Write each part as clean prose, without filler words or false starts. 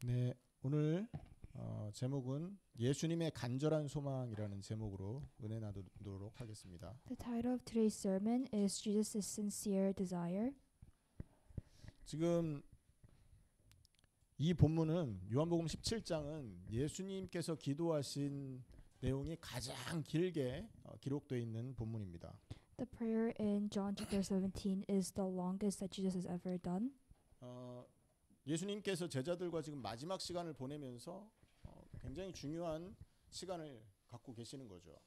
네, 오늘 제목은 예수님의 간절한 소망이라는 제목으로 은혜 나누도록 하겠습니다. The title of today's sermon is Jesus' Sincere Desire. 지금 이 본문은 요한복음 17장은 예수님께서 기도하신 내용이 가장 길게 기록되어 있는 본문입니다. The prayer in John chapter 17 is the longest that Jesus has ever done. 예수님께서 제자들과 지금 마지막 시간을 보내면서 굉장히 중요한 시간을 갖고 계시는 거죠.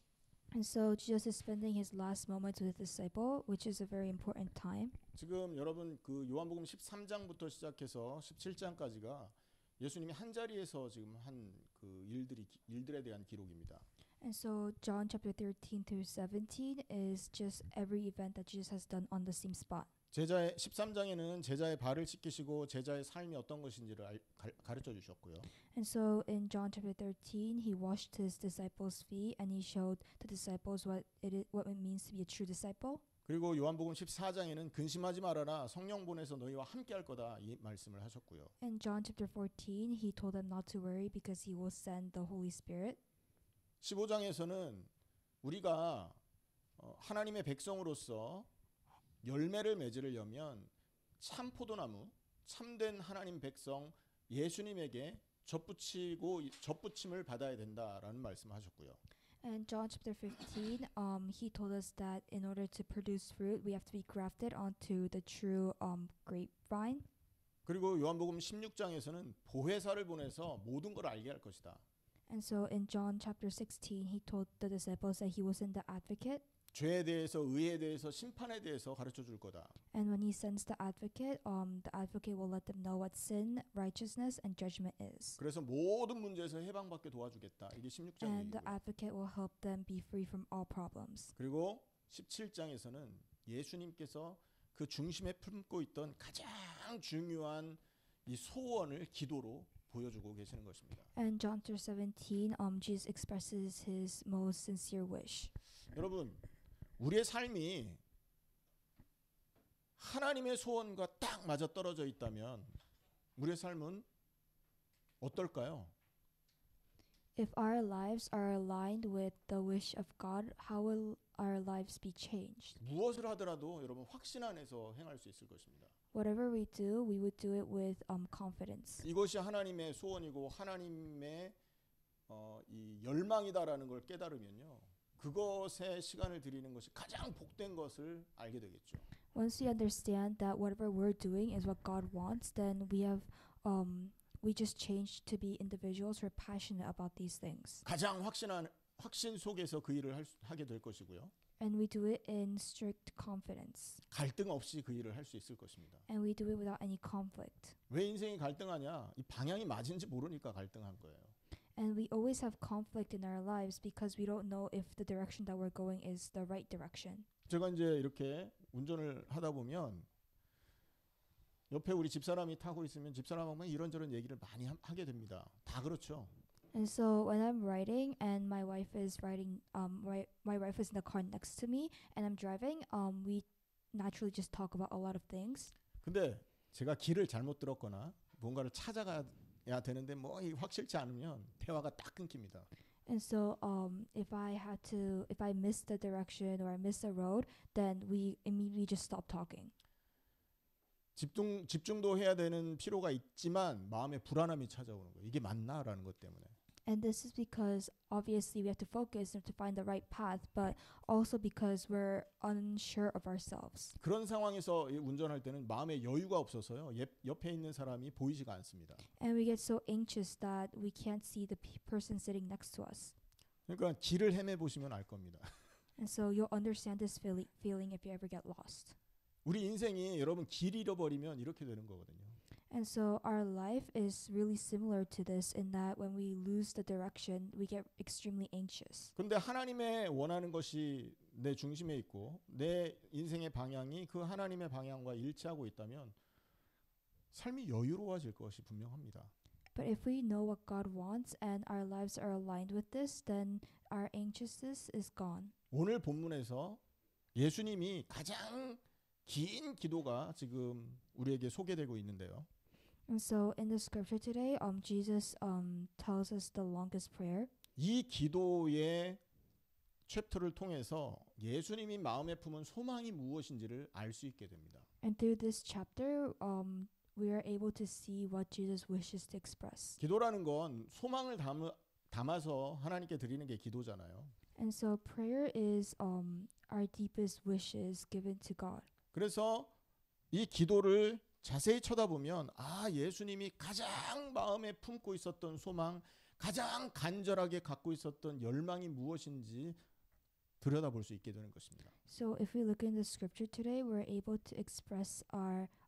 And so Jesus is spending his last moments with his disciple, which is a very important time. 지금 여러분 그 요한복음 13장부터 시작해서 17장까지가 예수님이 한 자리에서 지금 한 그 일들에 대한 기록입니다. And so John chapter 13 through 17 is just every event that Jesus has done on the same spot. 제자의 13장에는 제자의 발을 씻기시고 제자의 삶이 어떤 것인지를 가르쳐 주셨고요. And so in John chapter 13 he washed his disciples' feet and he showed the disciples what it means to be a true disciple. 그리고 요한복음 14장에는 근심하지 말아라 성령 보내서 너희와 함께 할 거다 이 말씀을 하셨고요. In John chapter 14 he told them not to worry because he will send the Holy Spirit. 15장에서는 우리가 하나님의 백성으로서 열매를 맺으려면 참 포도나무, 참된 하나님 백성 예수님에게 젖붙임을 받아야 된다라는 말씀하셨고요. And John chapter 15, he told us that in order to produce fruit, we have to be grafted onto the true grapevine. 그리고 요한복음 16장에서는 보혜사를 보내서 모든 걸 알게 할 것이다. And so in John chapter 16, he told the disciples that he will send the advocate. 죄에 대해서, 의에 대해서, 심판에 대해서 가르쳐 줄 거다. And when he sends the advocate will let them know what sin, righteousness, and judgment is. 그래서 모든 문제에서 해방받게 도와주겠다. 이게 16장 And the 얘기고요. advocate will help them be free from all problems. 그리고 17장에서는 예수님께서 그 중심에 품고 있던 가장 중요한 이 소원을 기도로 보여주고 계시는 것입니다. And John chapter 17, Jesus expresses his most sincere wish. 여러분, 우리의 삶이 하나님의 소원과 딱 맞아 떨어져 있다면 우리의 삶은 어떨까요? If our lives are aligned with the wish of God, how will our lives be changed? 무엇을 하더라도 여러분 확신 안에서 행할 수 있을 것입니다. Whatever we do, we would do it with confidence. 이것이 하나님의 소원이고 하나님의 이 열망이다라는 걸 깨달으면요. 그것에 시간을 들이는 것이 가장 복된 것을 알게 되겠죠. Once we understand that whatever we're doing is what God wants, then we just change to be individuals who are passionate about these things. 가장 확신 속에서 그 일을 하게 될 것이고요. And we do it in strict confidence. 갈등 없이 그 일을 할 수 있을 것입니다. And we do it without any conflict. 왜 인생이 갈등하냐? 이 방향이 맞은지 모르니까 갈등한 거예요. And we always have conflict in our lives because we don't know if the direction that we're going is the right direction. 제가 이제 이렇게 운전을 하다 보면 옆에 우리 집사람이 타고 있으면 집사람하고 이런저런 얘기를 많이 하게 됩니다. 다 그렇죠. And so when I'm riding and my wife is riding, my wife is in the car next to me and I'm driving, we naturally just talk about a lot of things. 근데 제가 길을 잘못 들었거나 뭔가를 찾아가야 되는데 뭐 확실치 않으면 대화가 딱 끊깁니다. And so if I miss the direction or I miss the road, then we immediately just stop talking. 집중도 해야 되는 필요가 있지만 마음에 불안함이 찾아오는 거예요. 이게 맞나라는 것 때문에. And this is because obviously we have to focus to find the right path, but also because we're unsure of ourselves. 그런 상황에서 운전할 때는 마음에 여유가 없어서요. 옆에 있는 사람이 보이지가 않습니다. And we get so anxious that we can't see the person sitting next to us. 그러니까 길을 헤매 보시면 알 겁니다. And so you'll understand this feeling if you ever get lost. 우리 인생이 여러분 길 잃어버리면 이렇게 되는 거거든요. And so our life is really similar to this in that when we lose the direction, we get extremely anxious. 그런데 하나님의 원하는 것이 내 중심에 있고 내 인생의 방향이 그 하나님의 방향과 일치하고 있다면 삶이 여유로워질 것이 분명합니다. But if we know what God wants and our lives are aligned with this, then our anxiousness is gone. 오늘 본문에서 예수님이 가장 긴 기도가 지금 우리에게 소개되고 있는데요. And so in the scripture today, Jesus tells us the longest prayer. 이 기도의 챕터를 통해서 예수님이 마음에 품은 소망이 무엇인지를 알 수 있게 됩니다. And through this chapter, we are able to see what Jesus wishes to express. 기도라는 건 소망을 담아서 하나님께 드리는 게 기도잖아요. And so prayer is our deepest wishes given to God. 그래서 이 기도를 자세히 쳐다보면 예수님이 가장 마음에 품고 있었던 소망, 가장 간절하게 갖고 있었던 열망이 무엇인지 들여다볼 수 있게 되는 것입니다. So if we look in the scripture today, we're able to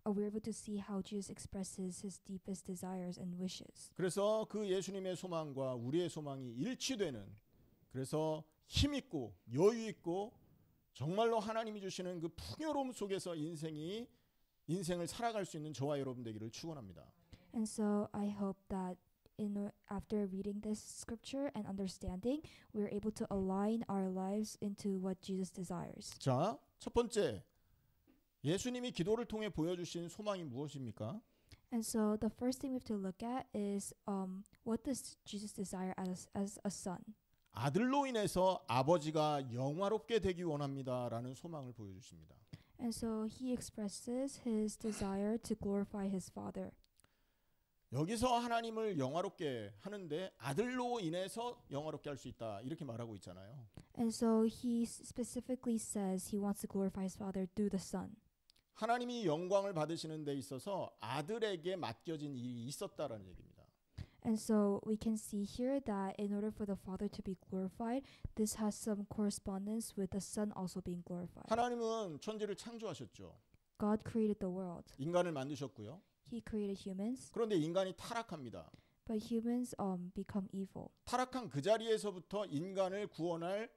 we're able to see how Jesus expresses his deepest desires and wishes. 그래서 그 예수님의 소망과 우리의 소망이 일치되는, 그래서 힘 있고 여유 있고 정말로 하나님이 주시는 그 풍요로움 속에서 인생을 살아갈 수 있는 저와 여러분 되기를 축원합니다. And so I hope that after reading this scripture and understanding, we're able to align our lives into what Jesus desires. 자, 첫 번째, 예수님이 기도를 통해 보여주신 소망이 무엇입니까? And so the first thing we have to look at is what does Jesus desire as a son? 아들로 인해서 아버지가 영화롭게 되기 원합니다라는 소망을 보여주십니다. And so he expresses his desire to glorify his father. 여기서 하나님을 영화롭게 하는데 아들로 인해서 영화롭게 할 수 있다 이렇게 말하고 있잖아요. And so he specifically says he wants to glorify his father through the son. 하나님이 영광을 받으시는 데 있어서 아들에게 맡겨진 일이 있었다라는 얘기입니다. And so we can see here that in order for the Father to be glorified, this has some correspondence with the Son also being glorified. 하나님은 천지를 창조하셨죠. God created the world. 인간을 만드셨고요. He created humans. 그런데 인간이 타락합니다. But humans become evil. 타락한 그 자리에서부터 인간을 구원할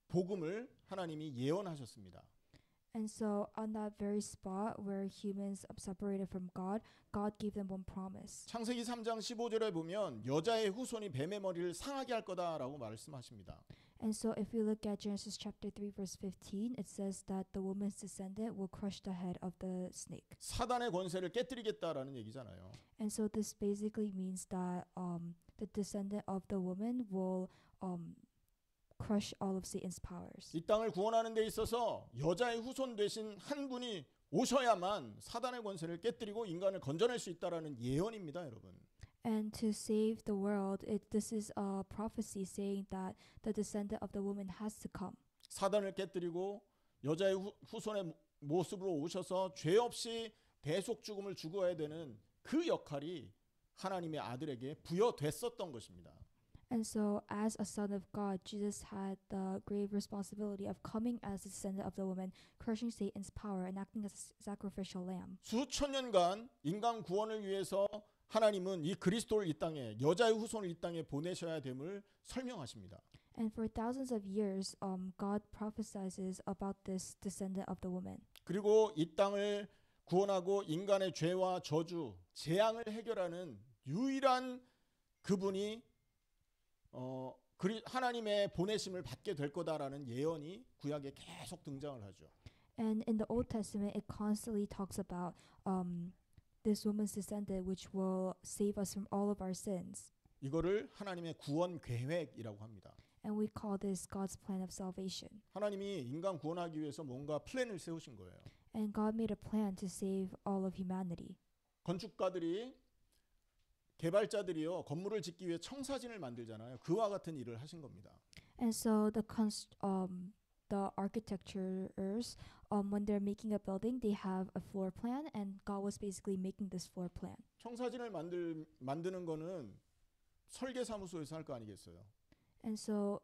복음을 하나님이 예언하셨습니다. And so on that very spot where humans separated from God, God gave them one promise. 창세기 3장 15절에 보면 여자의 후손이 뱀의 머리를 상하게 할 거다라고 말씀하십니다. And so if we look at Genesis chapter 3 verse 15, it says that the woman's descendant will crush the head of the snake. 사단의 권세를 깨뜨리겠다라는 얘기잖아요. And so this basically means that the descendant of the woman will crush all of Satan's powers. 이 땅을 구원하는 데 있어서 여자의 후손 되신 한 분이 오셔야만 사단의 권세를 깨뜨리고 인간을 건져낼 수 있다라는 예언입니다, 여러분. And to save the world, this is a prophecy saying that the descendant of the woman has to come. 사단을 깨뜨리고 여자의 후손의 모습으로 오셔서 죄 없이 대속 죽음을 죽어야 되는 그 역할이 하나님의 아들에게 부여됐었던 것입니다. And so as a son of God, Jesus had the grave responsibility of coming as the descendant of the woman, crushing Satan's power and acting as a sacrificial lamb. 수천 년간 인간 구원을 위해서 하나님은 이 그리스도를 이 땅에 여자의 후손을 이 땅에 보내셔야 됨을 설명하십니다. And for thousands of years, God prophesies about this descendant of the woman. 그리고 이 땅을 구원하고 인간의 죄와 저주, 재앙을 해결하는 유일한 그분이 하나님의 보내심을 받게 될 거다라는 예언이 구약에 계속 등장을 하죠. And in the Old Testament, it constantly talks about this woman's descendant, which will save us from all of our sins. 이거를 하나님의 구원 계획이라고 합니다. And we call this God's plan of salvation. 하나님이 인간 구원하기 위해서 뭔가 플랜을 세우신 거예요. And God made a plan to save all of humanity. 건축가들이 개발자들이요 건물을 짓기 위해 청사진을 만들잖아요. 그와 같은 일을 하신 겁니다. And so the architecturers, when they're making a building, they have a floor plan, and God was basically making this floor plan. 청사진을 만드는 거는 설계사무소에서 할 거 아니겠어요? And so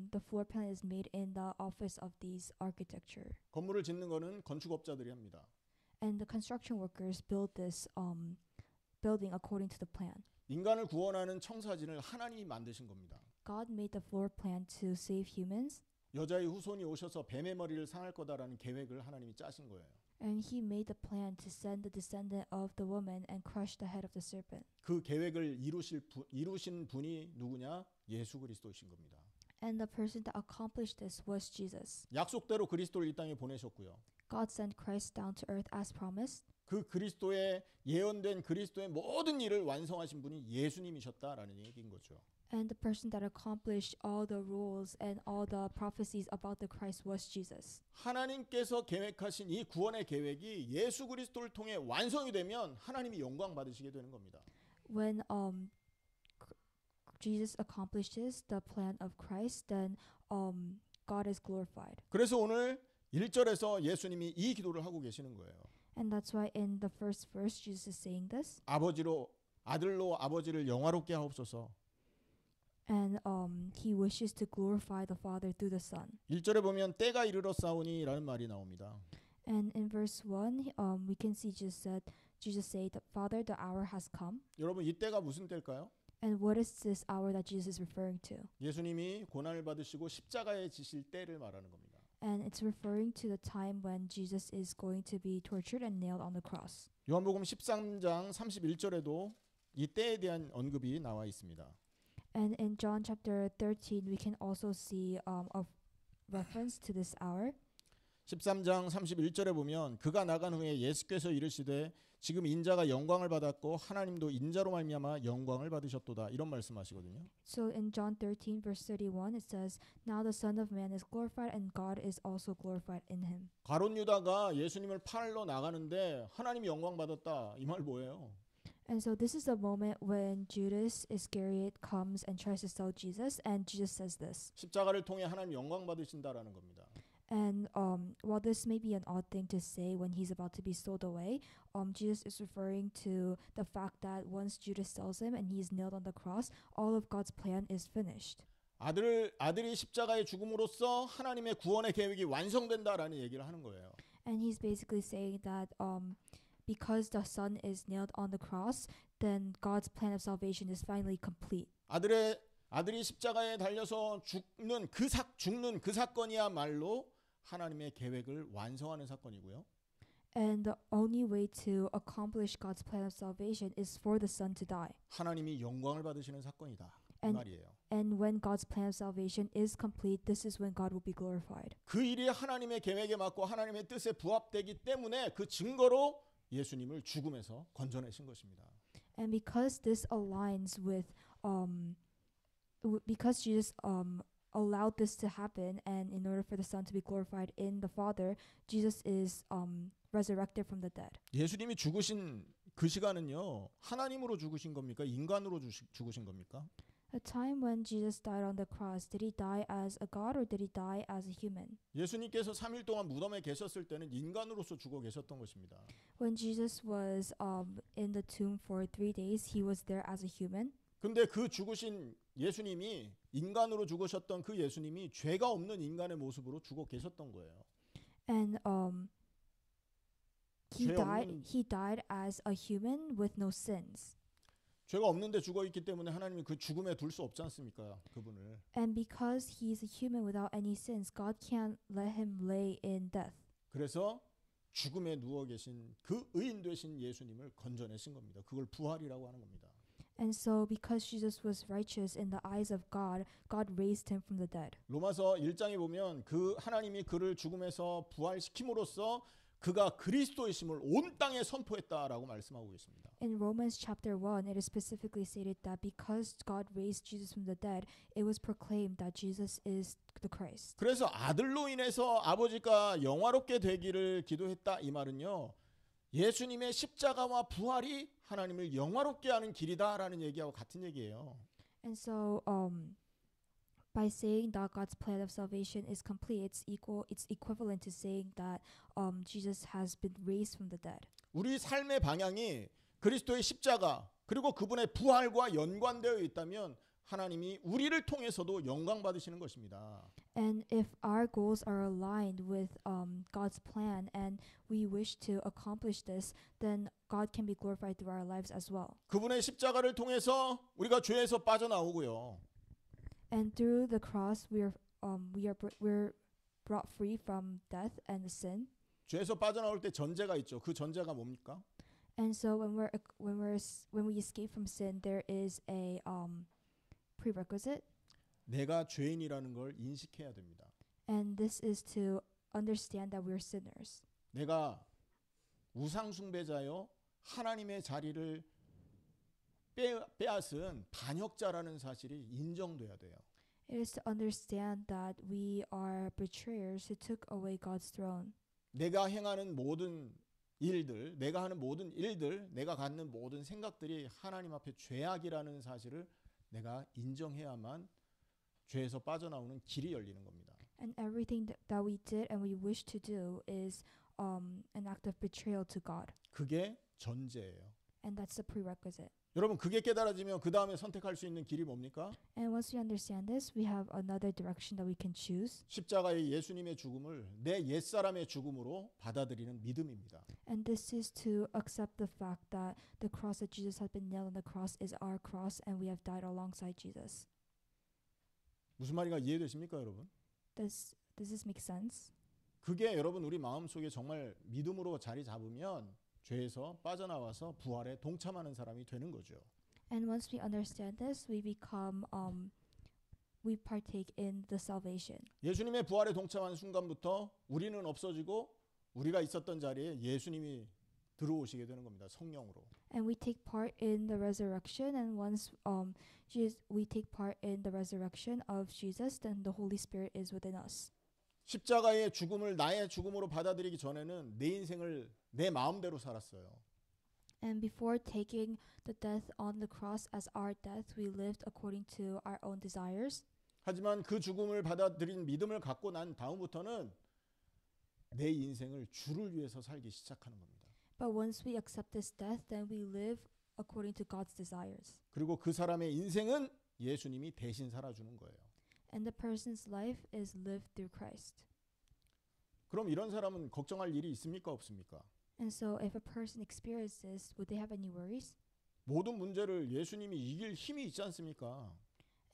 the floor plan is made in the office of these architecture. 건물을 짓는 거는 건축업자들이 합니다. And the construction workers build this building according to the plan. 인간을 구원하는 청사진을 하나님이 만드신 겁니다. God made the floor plan to save humans. 여자의 후손이 오셔서 뱀의 머리를 상할 거다라는 계획을 하나님이 짜신 거예요. And he made the plan to send the descendant of the woman and crush the head of the serpent. 그 계획을 이루신 분이 누구냐? 예수 그리스도이신 겁니다. And the person that accomplished this was Jesus. 약속대로 그리스도를 이 땅에 보내셨고요. God sent Christ down to earth as promised. 그 그리스도의 예언된 그리스도의 모든 일을 완성하신 분이 예수님이셨다라는 얘기인 거죠. And the person that accomplished all the rules and all the prophecies about the Christ was Jesus. 하나님께서 계획하신 이 구원의 계획이 예수 그리스도를 통해 완성이 되면 하나님이 영광 받으시게 되는 겁니다. When Jesus accomplishes the plan of Christ, then God is glorified. 그래서 오늘 1절에서 예수님이 이 기도를 하고 계시는 거예요. And that's why in the first verse Jesus is saying this. 아들로 아버지를 영화롭게 하옵소서. And he wishes to glorify the Father through the Son. 1절에 보면 때가 이르렀사오니라는 말이 나옵니다. And in verse 1, we can see Jesus say that Father, the hour has come. 여러분 이 때가 무슨 때일까요? And what is this hour that Jesus is referring to? 예수님이 고난을 받으시고 십자가에 지실 때를 말하는 겁니다. And it's referring to the time when Jesus is going to be tortured and nailed on the cross. 요한복음 13장 31절에도 이 때에 대한 언급이 나와 있습니다. And in John chapter 13, we can also see a reference to this hour. 13장 31절에 보면 그가 나간 후에 예수께서 이르시되 지금 인자가 영광을 받았고 하나님도 인자로 말미암아 영광을 받으셨도다 이런 말씀하시거든요. So in John 13 verse 31 it says, Now the Son of Man is glorified and God is also glorified in him. 가룟 유다가 예수님을 팔러 나가는데 하나님이 영광 받았다 이 말 뭐예요? And so this is the moment when Judas Iscariot comes and tries to sell Jesus, and Jesus says this. 십자가를 통해 하나님 영광 받으신다라는 겁니다. And while this may be an odd thing to say when he's about to be sold away, Jesus is referring to the fact that once Judas sells him and he's nailed on the cross, all of God's plan is finished. 아들이 십자가의 죽음으로써 하나님의 구원의 계획이 완성된다라는 얘기를 하는 거예요. And he's basically saying that because the Son is nailed on the cross, then God's plan of salvation is finally complete. 아들이 십자가에 달려서 죽는 그 사건이야말로 하나님의 계획을 완성하는 사건이고요. And the only way to accomplish God's plan of salvation is for the Son to die. 하나님이 영광을 받으시는 사건이다. 이 말이에요. And when God's plan of salvation is complete, this is when God will be glorified. 그 일이 하나님의 계획에 맞고 하나님의 뜻에 부합되기 때문에 그 증거로 예수님을 죽음에서 건져내신 것입니다. And because this aligns with because Jesus allowed this to happen, and in order for the Son to be glorified in the Father, Jesus is resurrected from the dead. 예수님이 죽으신 그 시간은요, 하나님으로 죽으신 겁니까? 인간으로 죽으신 겁니까? The time when Jesus died on the cross, did he die as a God or did he die as a human? 예수님께서 3일 동안 무덤에 계셨을 때는 인간으로서 죽어 계셨던 것입니다. When Jesus was in the tomb for 3 days, he was there as a human. 근데 그 죽으신 예수님이 인간으로 죽으셨던 그 예수님이 죄가 없는 인간의 모습으로 죽어 계셨던 거예요. And he died as a human with no sins. 죄가 없는데 죽어 있기 때문에 하나님이 그 죽음에 둘 수 없지 않습니까? 그분을. And because he's a human without any sins, God can't let him lay in death. 그래서 죽음에 누워 계신 그 의인 되신 예수님을 건져내신 겁니다. 그걸 부활이라고 하는 겁니다. And so because Jesus was righteous in the eyes of God, God raised him from the dead. 로마서 1장에 보면 그 하나님이 그를 죽음에서 부활시킴으로써 그가 그리스도이심을 온 땅에 선포했다라고 말씀하고 계십니다. In Romans chapter 1, it is specifically stated that because God raised Jesus from the dead, it was proclaimed that Jesus is the Christ. 그래서 아들로 인해서 아버지가 영화롭게 되기를 기도했다 이 말은요. 예수님의 십자가와 부활이 하나님을 영화롭게 하는 길이다라는 얘기하고 같은 얘기예요. And so by saying that God's plan of salvation is complete, it's equivalent to saying that Jesus has been raised from the dead. 우리 삶의 방향이 그리스도의 십자가 그리고 그분의 부활과 연관되어 있다면 하나님이 우리를 통해서도 영광 받으시는 것입니다. And if our goals are aligned with God's plan and we wish to accomplish this, then God can be glorified through our lives as well. 그분의 십자가를 통해서 우리가 죄에서 빠져나오고요. And through the cross, we're brought free from death and sin. 죄에서 빠져나올 때 전제가 있죠. 그 전제가 뭡니까? And so when we escape from sin, there is a prerequisite. 내가 죄인이라는 걸 인식해야 됩니다. And this is to understand that we're sinners. 내가 우상 숭배자요 하나님의 자리를 빼앗은 반역자라는 사실이 인정돼야 돼요. It is to understand that we are betrayers who took away God's throne. 내가 행하는 모든 일들, 내가 하는 모든 일들, 내가 갖는 모든 생각들이 하나님 앞에 죄악이라는 사실을 내가 인정해야만 죄에서 빠져나오는 길이 열리는 겁니다. And everything that we did and we wish to do is an act of betrayal to God. 그게 전제예요. And that's the prerequisite. 여러분 그게 깨달아지면 그 다음에 선택할 수 있는 길이 뭡니까? And once we understand this, we have another direction that we can choose. 십자가의 예수님의 죽음을 내 옛사람의 죽음으로 받아들이는 믿음입니다. And this is to accept the fact that the cross that Jesus has been nailed on the cross is our cross and we have died alongside Jesus. 무슨 말인가 이해되십니까, 여러분? Does this make sense? 그게 여러분 우리 마음속에 정말 믿음으로 자리 잡으면 죄에서 빠져나와서 부활에 동참하는 사람이 되는 거죠. And once we understand this, we partake in the salvation. 예수님의 부활에 동참한 순간부터 우리는 없어지고 우리가 있었던 자리에 예수님이 들어오시게 되는 겁니다. 성령으로. And we take part in the resurrection, and once we take part in the resurrection of Jesus, then the Holy Spirit is within us. 십자가의 죽음을 나의 죽음으로 받아들이기 전에는 내 인생을 내 마음대로 살았어요. And before taking the death on the cross as our death, we lived according to our own desires. 하지만 그 죽음을 받아들인 믿음을 갖고 난 다음부터는 내 인생을 주를 위해서 살기 시작하는 겁니다. But once we accept this death, then we live according to God's desires. 그리고 그 사람의 인생은 예수님이 대신 살아주는 거예요. And the person's life is lived through Christ. 그럼 이런 사람은 걱정할 일이 있습니까? 없습니까? And so if a person experiences this, would they have any worries? 모든 문제를 예수님이 이길 힘이 있지 않습니까?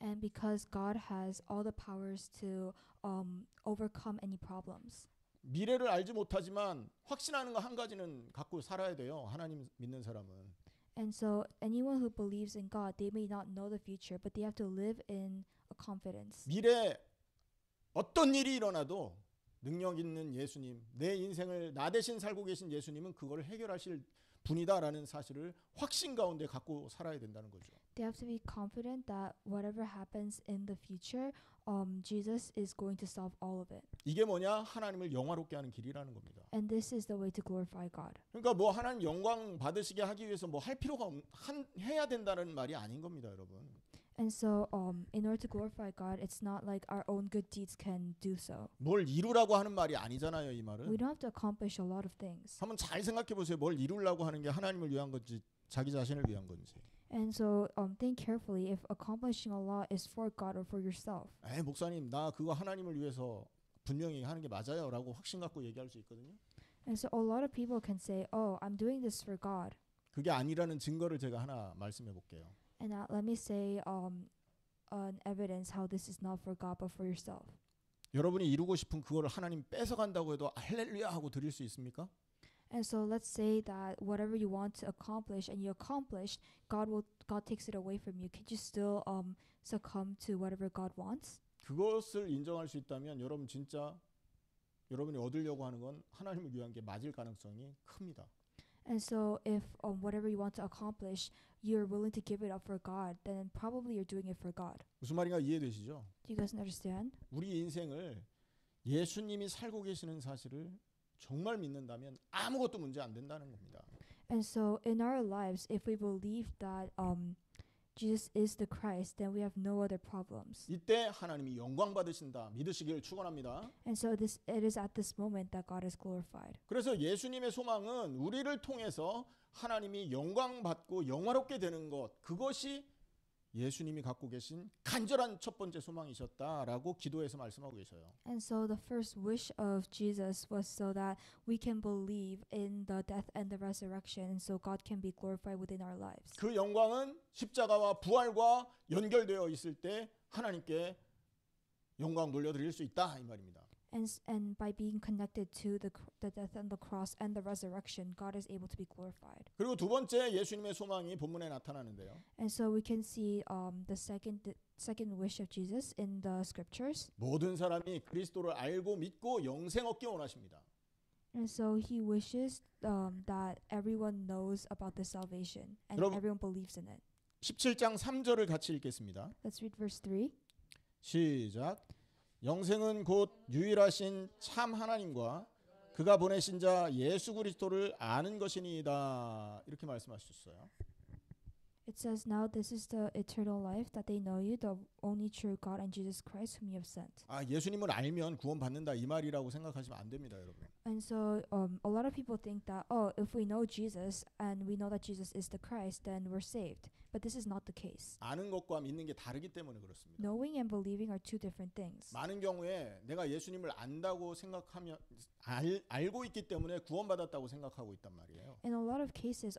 And because God has all the powers to overcome any problems. 미래를 알지 못하지만 확신하는 거 한 가지는 갖고 살아야 돼요. 하나님 믿는 사람은. And so anyone who believes in God, they may not know the future, but they have to live in a confidence. 미래 어떤 일이 일어나도 능력 있는 예수님, 내 인생을 나 대신 살고 계신 예수님은 그걸 해결하실 분이다라는 사실을 확신 가운데 갖고 살아야 된다는 거죠. They have to be confident that whatever happens in the future, Jesus is going to solve all of it. 이게 뭐냐? 하나님을 영화롭게 하는 길이라는 겁니다. And this is the way to glorify God. 그러니까 뭐 하나님 영광 받으시게 하기 위해서 뭐 할 필요가 해야 된다는 말이 아닌 겁니다, 여러분. And so, in order to glorify God, it's not like our own good deeds can do so. 뭘 이루라고 하는 말이 아니잖아요, 이 말은. We don't have to accomplish a lot of things. 한번 잘 생각해 보세요. 뭘 이루려고 하는 게 하나님을 위한 건지 자기 자신을 위한 건지. And so, think carefully if accomplishing a lot is for God or for yourself. 목사님, 나 그거 하나님을 위해서 분명히 하는 게 맞아요라고 확신 갖고 얘기할 수 있거든요. And so, a lot of people can say, "Oh, I'm doing this for God." 그게 아니라는 증거를 제가 하나 말씀해 볼게요. And let me say an evidence how this is not for God but for yourself. 여러분이 이루고 싶은 그거를 하나님 뺏어간다고 해도 할렐루야 하고 드릴 수 있습니까? And so let's say that whatever you want to accomplish and you accomplish, God takes it away from you. Could you still succumb to whatever God wants? 그것을 인정할 수 있다면 여러분 진짜 여러분이 얻으려고 하는 건 하나님을 위한 게 맞을 가능성이 큽니다. And so if whatever you want to accomplish, you're willing to give it up for God, then probably you're doing it for God. 무슨 말인가 이해되시죠? Do you guys understand? 우리 인생을 예수님이 살고 계시는 사실을 정말 믿는다면 아무것도 문제 안 된다는 겁니다. And so in our lives, if we believe that Jesus is the Christ, then we have no other problems. 이때 하나님이 영광 받으신다 믿으시길 축원합니다. And so it is at this moment that God is glorified. 그래서 예수님의 소망은 우리를 통해서 하나님이 영광 받고 영화롭게 되는 것, 그것이 예수님이 갖고 계신 간절한 첫 번째 소망이셨다라고 기도에서 말씀하고 계셔요. And so the first wish of Jesus was so that we can believe in the death and the resurrection, and so God can be glorified within our lives. 그 영광은 십자가와 부활과 연결되어 있을 때 하나님께 영광 돌려드릴 수 있다 이 말입니다. And by being connected to the death and the cross and the resurrection, God is able to be glorified. 그리고 두 번째 예수님의 소망이 본문에 나타나는데요. And so we can see the second wish of Jesus in the scriptures. 모든 사람이 그리스도를 알고 믿고 영생 얻기 원하십니다. And so he wishes that everyone knows about the salvation and 여러분, everyone believes in it. 17장 3절을 같이 읽겠습니다. Let's read verse 3. 시작. 영생은 곧 유일하신 참 하나님과 그가 보내신 자 예수 그리스도를 아는 것이니이다. 이렇게 말씀하셨어요. It says, "Now this is the eternal life, that they know you, the only true God, and Jesus Christ, whom you have sent." 아, 예수님을 알면 구원받는다 이 말이라고 생각하시면 안 됩니다, 여러분. And so a lot of people think that, oh, if we know Jesus and we know that Jesus is the Christ, then we're saved. But this is not the case. 아는 것과 믿는 게 다르기 때문에 그렇습니다. Knowing and believing are two different things. 많은 경우에 내가 예수님을 안다고 생각하면 알고 있기 때문에 구원받았다고 생각하고 있단 말이에요. In a lot of cases,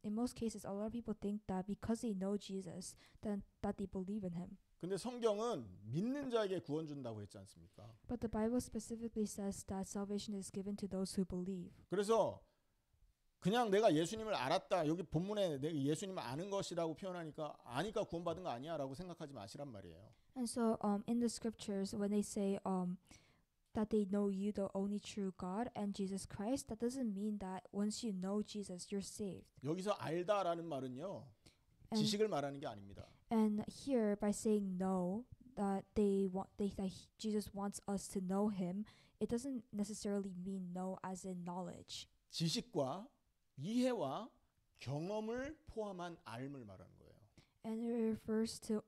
in most cases, a lot of people think that because they know Jesus, then that they believe in Him. 근데 성경은 믿는 자에게 구원 준다고 했지 않습니까? But the Bible specifically says that salvation is given to those who believe. 그래서 그냥 내가 예수님을 알았다. 여기 본문에 내가 예수님을 아는 것이라고 표현하니까 아니까 구원받은 거 아니야라고 생각하지 마시란 말이에요. And so in the scriptures, when they say that they know you, the only true God, and Jesus Christ, that doesn't mean that once you know Jesus, you're saved. 여기서 알다라는 말은요. And, 지식을 말하는 게 아닙니다. and here, by saying no, that Jesus wants us to know Him, it doesn't necessarily mean know as in knowledge. 지식과 이해와 경험을 포함한 알을 말하는 거예요. And it refers to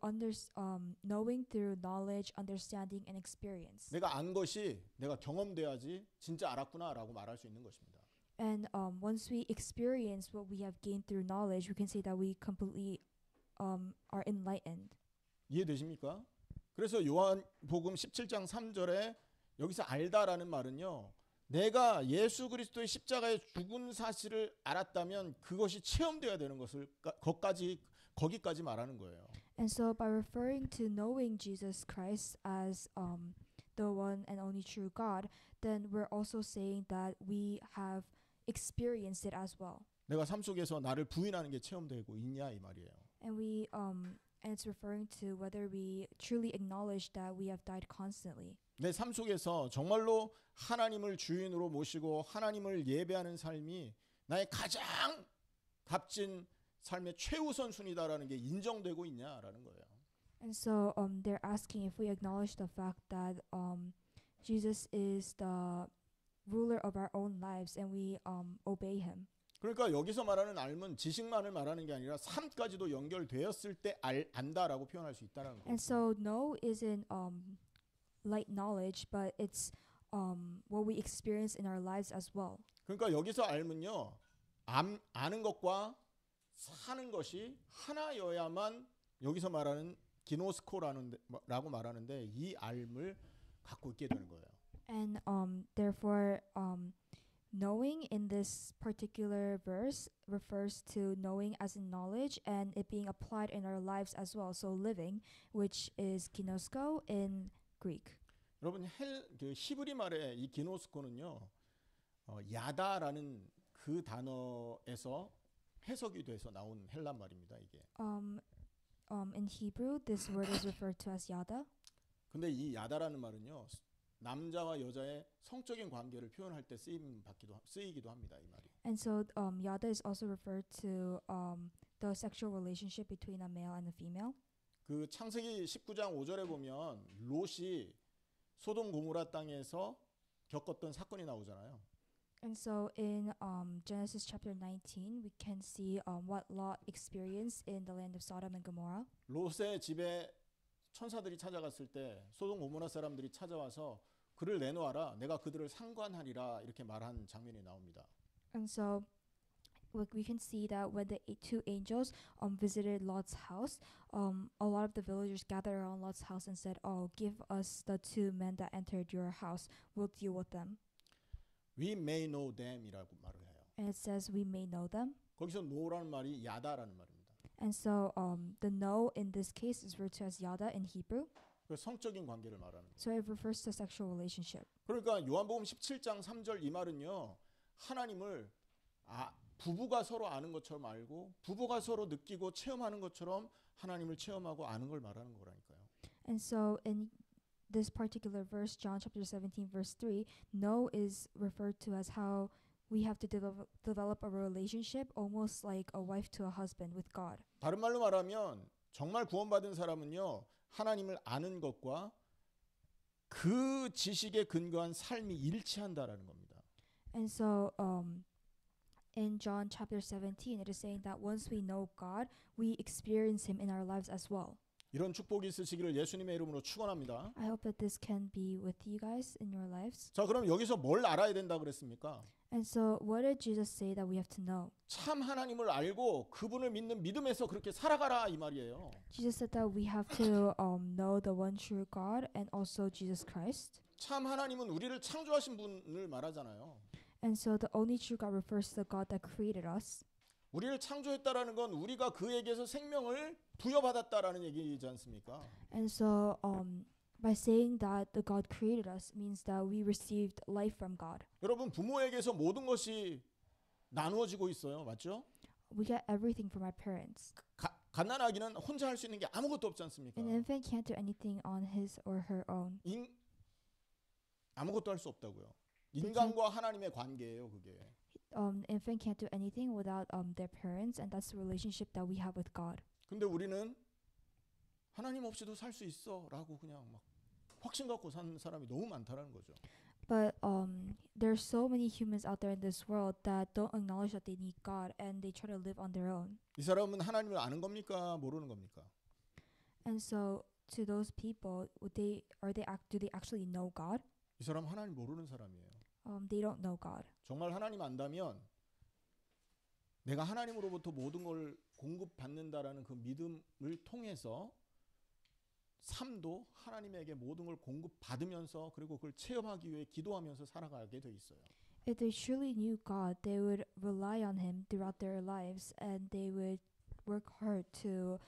knowing through knowledge, understanding, and experience. 내가 안 것이 내가 경험돼야지 진짜 알았구나라고 말할 수 있는 것입니다. And once we experience what we have gained through knowledge, we can say that we completely are enlightened. 이해되십니까? 그래서 요한복음 17장 3절에 여기서 알다라는 말은요. 내가 예수 그리스도의 십자가에 죽은 사실을 알았다면 그것이 체험되어야 되는 것을 거기까지 말하는 거예요. And so by referring to knowing Jesus Christ as the one and only true God, then we're also saying that we have experienced it as well. 내가 삶 속에서 나를 부인하는 게 체험되고 있냐 이 말이에요. And and it's referring to whether we truly acknowledge that we have died constantly. 내 삶 속에서 정말로 하나님을 주인으로 모시고 하나님을 예배하는 삶이 나의 가장 값진 삶의 최우선순위다라는 게 인정되고 있냐라는 거예요. And so they're asking if we acknowledge the fact that Jesus is the ruler of our own lives and we obey Him. 그러니까 여기서 말하는 알은 지식만을 말하는 게 아니라 삶까지도 연결되었을 때 안다라고 표현할 수 있다는 거예요. And so know isn't light knowledge, but it's what we experience in our lives as well. 그러니까 여기서 알면요, 아는 것과 사는 것이 하나여야만 여기서 말하는 기노스코라고 말하는데 이 알을 갖고 있게 되는 거예요. And therefore, knowing in this particular verse refers to knowing as in knowledge and it being applied in our lives as well. So living, which is ginosko in Greek. 여러분 그 히브리 말의 이 기노스코는요, 야다라는 그 단어에서 해석이 돼서 나온 헬라 말입니다. 이게. In Hebrew, this word is referred to as yada. 근데 이 야다라는 말은요, 남자와 여자의 성적인 관계를 표현할 때 쓰이기도 합니다. 이 말이. And so yada is also referred to the sexual relationship between a male and a female. 그 창세기 19장 5절에 보면 롯이 소돔 고모라 땅에서 겪었던 사건이 나오잖아요. And so in Genesis chapter 19, we can see what Lot experienced in the land of Sodom and Gomorrah. 롯의 집에 천사들이 찾아갔을 때 소돔 고모라 사람들이 찾아와서 그를 내놓아라, 내가 그들을 상관하리라 이렇게 말한 장면이 나옵니다. And so we can see that when the two angels visited Lot's house, a lot of the villagers gathered around Lot's house and said, "Oh, give us the two men that entered your house. We'll deal with them." We may know them이라고 말을 해요. And it says we may know them. 거기서 know라는 말이 야다라는 말입니다. And so the know in this case is referred to as yada in Hebrew. 그 성적인 관계를 말하는 거예요. So it refers to sexual relationship. 그러니까 요한복음 17장 3절 이 말은요, 하나님을 부부가 서로 아는 것처럼 알고 부부가 서로 느끼고 체험하는 것처럼 하나님을 체험하고 아는 걸 말하는 거라니까요. And so in this particular verse, John chapter 17, verse 3, know is referred to as how we have to develop a relationship almost like a wife to a husband with God. 다른 말로 말하면 정말 구원받은 사람은요, 하나님을 아는 것과 그 지식에 근거한 삶이 일치한다라는 겁니다. And so in John chapter 17, it is saying that once we know God, we experience Him in our lives as well. 이런 축복이 있으시기를 예수님의 이름으로 축원합니다. I hope that this can be with you guys in your lives. 자, 그럼 여기서 뭘 알아야 된다 그랬습니까? And so what did Jesus say that we have to know? 참 하나님을 알고 그분을 믿는 믿음에서 그렇게 살아가라 이 말이에요. Jesus said that we have to know the one true God and also Jesus Christ. 참 하나님은 우리를 창조하신 분을 말하잖아요. And so the only true God refers to the God that created us. 우리를 창조했다라는 건 우리가 그에게서 생명을 부여받았다라는 얘기이지 않습니까? And so by saying that the God created us means that we received life from God. 여러분 부모에게서 모든 것이 나누어지고 있어요. 맞죠? We get everything from our parents. 갓난아기는 혼자 할 수 있는 게 아무것도 없지 않습니까? An infant can't do anything on his or her own. 아무것도 할 수 없다고요. 인간과 하나님의 관계예요, 그게. Infant can't do anything without their parents, and that's the relationship that we have with God. 근데 우리는 하나님 없이도 살 수 있어라고 그냥 막 확신 갖고 사는 사람이 너무 많다라는 거죠. But there's so many humans out there in this world that don't acknowledge that they need God and they try to live on their own. 이 사람은 하나님을 아는 겁니까, 모르는 겁니까? And so to those people, do they actually know God? 이 사람 하나님 모르는 사람이에요. They don't know God. 정말 하나님 안다면 내가 하나님으로부터 모든 걸 공급받는다라는 그 믿음을 통해서 삶도 하나님에게 모든 걸 공급받으면서 그리고 그걸 체험하기 위해 기도하면서 살아가게 돼 있어요. If they truly knew God, they would rely on Him throughout their lives, and they would work hard to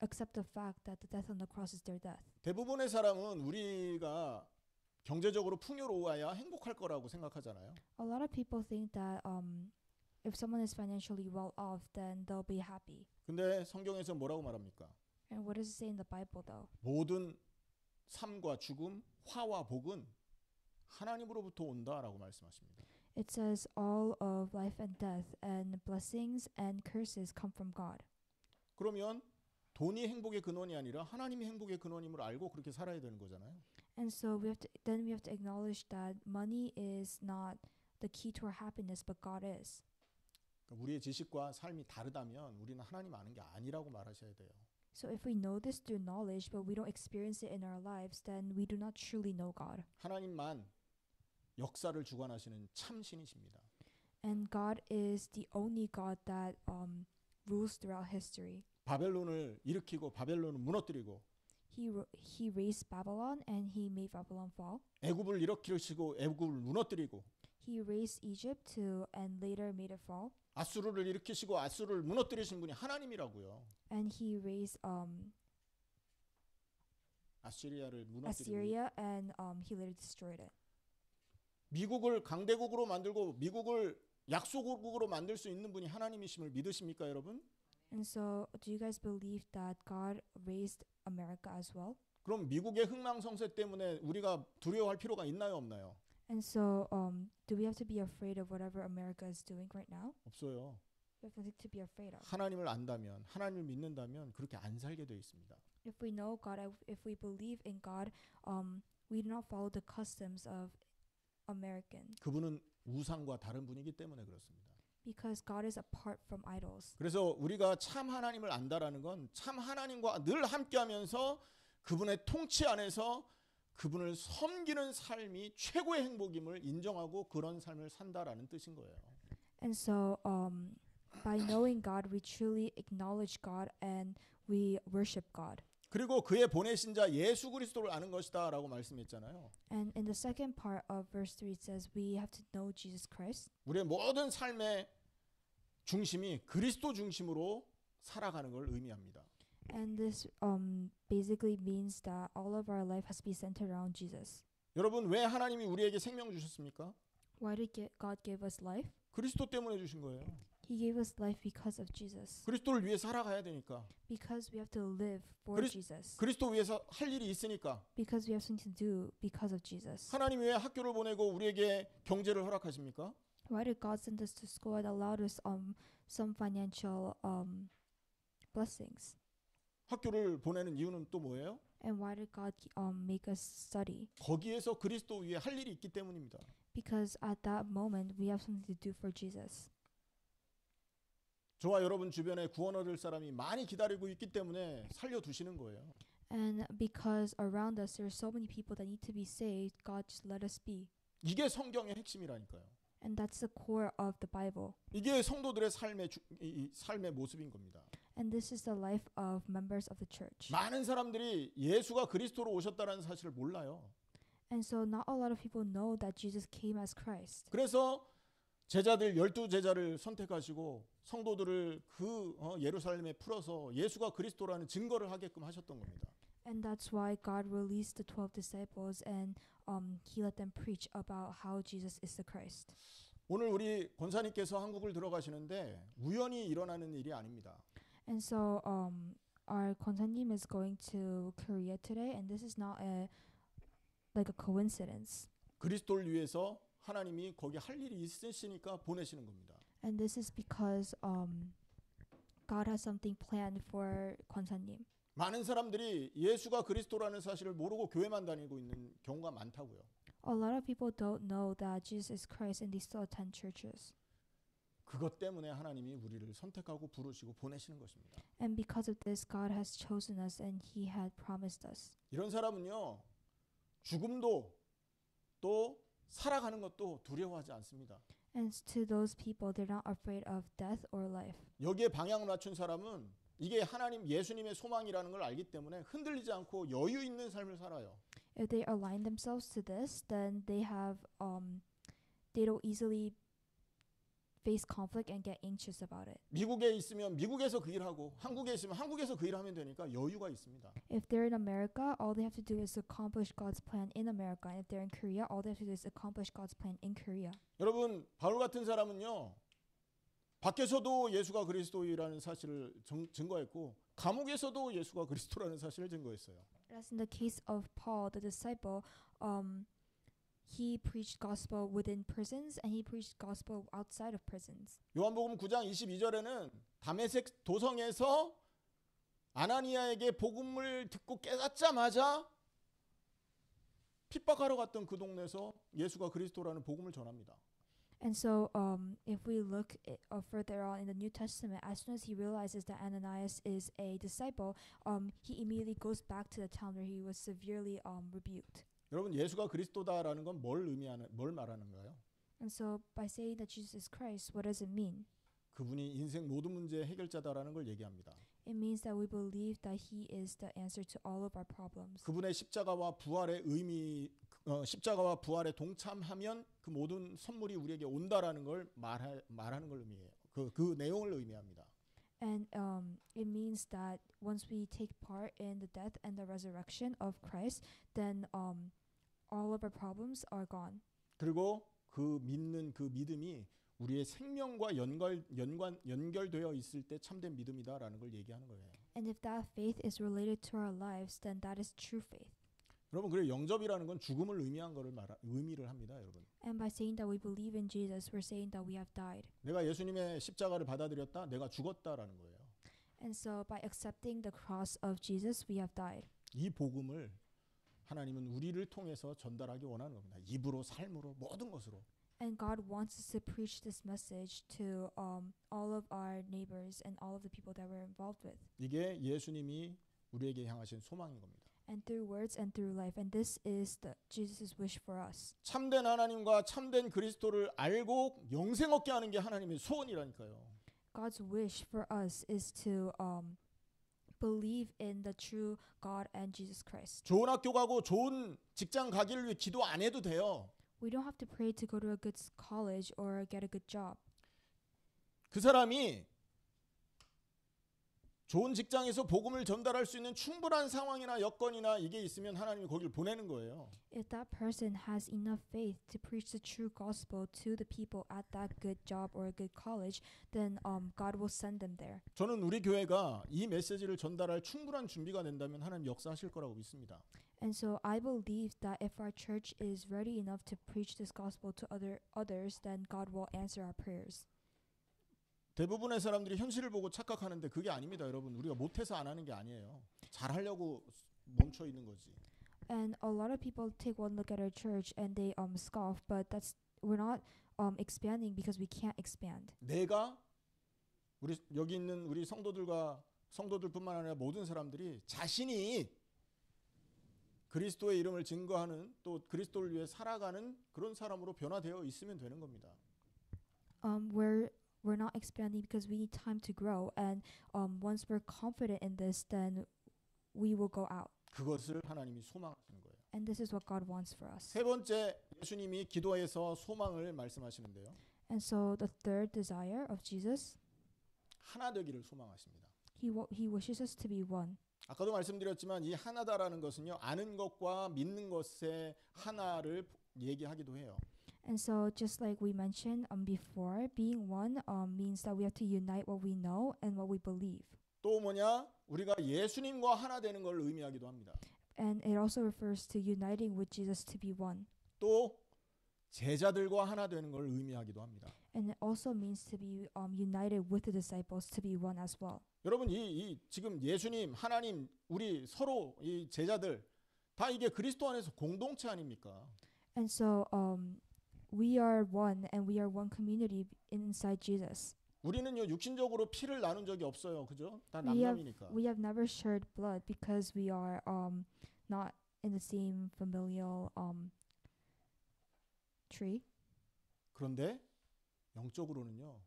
accept the fact that the death on the cross is their death. 대부분의 사람은 우리가 경제적으로 풍요로워야 행복할 거라고 생각하잖아요. A lot of people think that if someone is financially well off, then they'll be happy. 근데 성경에서 뭐라고 말합니까? And what does it say in the Bible, though? 모든 삶과 죽음, 화와 복은 하나님으로부터 온다라고 말씀하십니다. It says all of life and death and blessings and curses come from God. 그러면 돈이 행복의 근원이 아니라 하나님이 행복의 근원임을 알고 그렇게 살아야 되는 거잖아요. And so we have to acknowledge that money is not the key to our happiness, but God is. 그러니까 우리의 지식과 삶이 다르다면 우리는 하나님 아는 게 아니라고 말하셔야 돼요. So if we know this through knowledge, but we don't experience it in our lives, then we do not truly know God. 하나님만 역사를 주관하시는 참 신이십니다. And God is the only God that rules throughout history. 바벨론을 일으키고 바벨론을 무너뜨리고 He raised Babylon and he made Babylon fall. 애굽을 일으키시고 애굽을 무너뜨리고 He raised Egypt to and later made it fall. 아수르를 일으키시고 아수르를 무너뜨리신 분이 하나님이라고요. And he raised 아시리아를 무너뜨리고 Assyria and he later destroyed it. 미국을 강대국으로 만들고 미국을 약소국으로 만들 수 있는 분이 하나님이심을 믿으십니까, 여러분? And so, do you guys believe that God raised America as well? 그럼 미국의 흥망성쇠 때문에 우리가 두려워할 필요가 있나요, 없나요? And so, do we have to be afraid of whatever America is doing right now? 없어요. We have nothing to be afraid of. 하나님을 안다면, 하나님을 믿는다면 그렇게 안 살게 돼 있습니다. If we know God, if we believe in God, we do not follow the customs of American. 그분은 우상과 다른 분이기 때문에 그렇습니다. Because God is apart from idols. 그래서 우리가 참 하나님을 안다라는 건 참 하나님과 늘 함께하면서 그분의 통치 안에서 그분을 섬기는 삶이 최고의 행복임을 인정하고 그런 삶을 산다라는 뜻인 거예요. And so, by knowing God, we truly acknowledge God and we worship God. 그리고 그의 보내신 자 예수 그리스도를 아는 것이다라고 말씀했잖아요. And in the second part of verse 3 it says we have to know Jesus Christ. 우리의 모든 삶의 중심이 그리스도 중심으로 살아가는 걸 의미합니다. And this basically means that all of our life has to be centered around Jesus. 여러분 왜 하나님이 우리에게 생명 주셨습니까? Why did God give us life? 그리스도 때문에 주신 거예요. He gave us life because of Jesus. 그리스도를 위해 살아가야 되니까. Because we have to live for 그리스- Jesus. 그리스도 위해서 할 일이 있으니까. Because we have something to do because of Jesus. 하나님이 왜 학교를 보내고 우리에게 경제를 허락하십니까? Why did God send us to school and allowed us some financial blessings? 학교를 보내는 이유는 또 뭐예요? And why did God make us study? 거기에서 그리스도 위에 할 일이 있기 때문입니다. Because at that moment we have something to do for Jesus. 저와 여러분 주변에 구원 얻을 사람이 많이 기다리고 있기 때문에 살려두시는 거예요. And because around us there are so many people that need to be saved, God just let us be. 이게 성경의 핵심이라니까요. And that's the core of the Bible. 이게 성도들의 삶의 모습인 겁니다. And this is the life of members of the church. 많은 사람들이 예수가 그리스도로 오셨다는 사실을 몰라요. And so not a lot of people know that Jesus came as Christ. 그래서 제자들 12제자를 선택하시고 성도들을 예루살렘에 풀어서 예수가 그리스도라는 증거를 하게끔 하셨던 겁니다. And that's why God released the 12 disciples and he let them preach about how Jesus is the Christ. 오늘 우리 권사님께서 한국을 들어가시는데 우연히 일어나는 일이 아닙니다. And so our 권사님 is going to Korea today, and this is not like a coincidence. 그리스도를 위해서 하나님이 거기 할 일이 있으시니까 보내시는 겁니다. And this is because God has something planned for 권사님. 많은 사람들이 예수가 그리스도라는 사실을 모르고 교회만 다니고 있는 경우가 많다고요. A lot of people don't know that Jesus is Christ, and they still attend churches. 그것 때문에 하나님이 우리를 선택하고 부르시고 보내시는 것입니다. And because of this, God has chosen us, and He had promised us. 이런 사람은요, 죽음도 또 살아가는 것도 두려워하지 않습니다. And to those people, they're not afraid of death or life. 여기에 방향을 맞춘 사람은 이게 하나님 예수님의 소망이라는 걸 알기 때문에 흔들리지 않고 여유 있는 삶을 살아요. If they align themselves to this, then they don't easily face conflict and get anxious about it. 미국에 있으면 미국에서 그 일하고 한국에 있으면 한국에서 그 일하면 되니까 여유가 있습니다. If they're in America, all they have to do is accomplish God's plan in America. And if they're in Korea, all they have to do is accomplish God's plan in Korea. 여러분 바울 같은 사람은요, 밖에서도 예수가 그리스도이라는 사실을 증거했고 감옥에서도 예수가 그리스도라는 사실을 증거했어요. As in the case of Paul, the disciple, he preached gospel within prisons and he preached gospel outside of prisons. 요한복음 9장 22절에는 다메섹 도성에서 아나니아에게 복음을 듣고 깨닫자마자 핍박하러 갔던 그 동네에서 예수가 그리스도라는 복음을 전합니다. And so if we look further on in the New Testament, as soon as he realizes that Ananias is a disciple, he immediately goes back to the town where he was severely rebuked. 여러분 예수가 그리스도다라는 건 뭘 말하는가요? And so by saying that Jesus is Christ, what does it mean? 그분이 인생 모든 문제의 해결자다라는 걸 얘기합니다. It means that we believe that he is the answer to all of our problems. 그분의 십자가와 부활의 십자가와 부활에 동참하면 그 모든 선물이 우리에게 온다라는 걸 말하는 걸 의미해요. 그 내용을 의미합니다. And it means that once we take part in the death and the resurrection of Christ, then all of our problems are gone. 그리고 그 믿는 그 믿음이 우리의 생명과 연결되어 있을 때 참된 믿음이다라는 걸 얘기하는 거예요. And if that faith is related to our lives, then that is true faith. 여러분 그래 영접이라는 건 죽음을 의미를 합니다, 여러분. And by saying that we believe in Jesus, we're saying that we have died. 내가 예수님의 십자가를 받아들였다, 내가 죽었다라는 거예요. And so by accepting the cross of Jesus, we have died. 이 복음을 하나님은 우리를 통해서 전달하기 원하는 겁니다. 입으로, 삶으로, 모든 것으로. And God wants us to preach this message to all of our neighbors and all of the people that we're involved with. 이게 예수님이 우리에게 향하신 소망인 겁니다. And through words and through life. And this is Jesus' wish for us. 참된 하나님과 참된 그리스도를 알고 영생 얻게 하는 게 하나님의 소원이라니까요. God's wish for us is to believe in the true God and Jesus Christ. 좋은 학교 가고 좋은 직장 가기를 위해 기도 안 해도 돼요. We don't have to pray to go to a good college or get a good job. 그 사람이 좋은 직장에서 복음을 전달할 수 있는 충분한 상황이나 여건이나 이게 있으면 하나님이 거기를 보내는 거예요. If that person has enough faith to preach the true gospel to the people at that good job or a good college, then God will send them there. 저는 우리 교회가 이 메시지를 전달할 충분한 준비가 된다면 하나님 역사하실 거라고 믿습니다. And so I believe that if our church is ready enough to preach this gospel to others, then God will answer our prayers. 대부분의 사람들이 현실을 보고 착각하는데 그게 아닙니다, 여러분. 우리가 못해서 안 하는 게 아니에요. 잘하려고 멈춰 있는 거지. And a lot of people take one look at our church and they scoff, but we're not expanding because we can't expand. 내가 우리 여기 있는 우리 성도들뿐만 아니라 모든 사람들이 자신이 그리스도의 이름을 증거하는 또 그리스도를 위해 살아가는 그런 사람으로 변화되어 있으면 되는 겁니다. We're not expanding because we need time to grow, and once we're confident in this, then we will go out. 그것을 하나님이 소망하시는 거예요. And this is what God wants for us. 세 번째, 예수님이 기도에서 소망을 말씀하시는데요. And so the third desire of Jesus, 하나 되기를 소망하십니다. he wishes us to be one. 아까도 말씀드렸지만 이 하나다라는 것은요, 아는 것과 믿는 것의 하나를 얘기하기도 해요. And so just like we mentioned before, being one means that we have to unite what we know and what we believe. 또 뭐냐? 우리가 예수님과 하나 되는 걸 의미하기도 합니다. And it also refers to uniting with Jesus to be one. 또 제자들과 하나 되는 걸 의미하기도 합니다. And it also means to be united with the disciples to be one as well. 여러분 이 지금 예수님, 하나님, 우리 서로 이 제자들 다 이게 그리스도 안에서 공동체 아닙니까? And so we are one and we are one community inside Jesus. 우리는요 육신적으로 피를 나눈 적이 없어요, 그죠? 다 We 남남이니까. have never shared blood because we are not in the same familial tree. 그런데 영적으로는요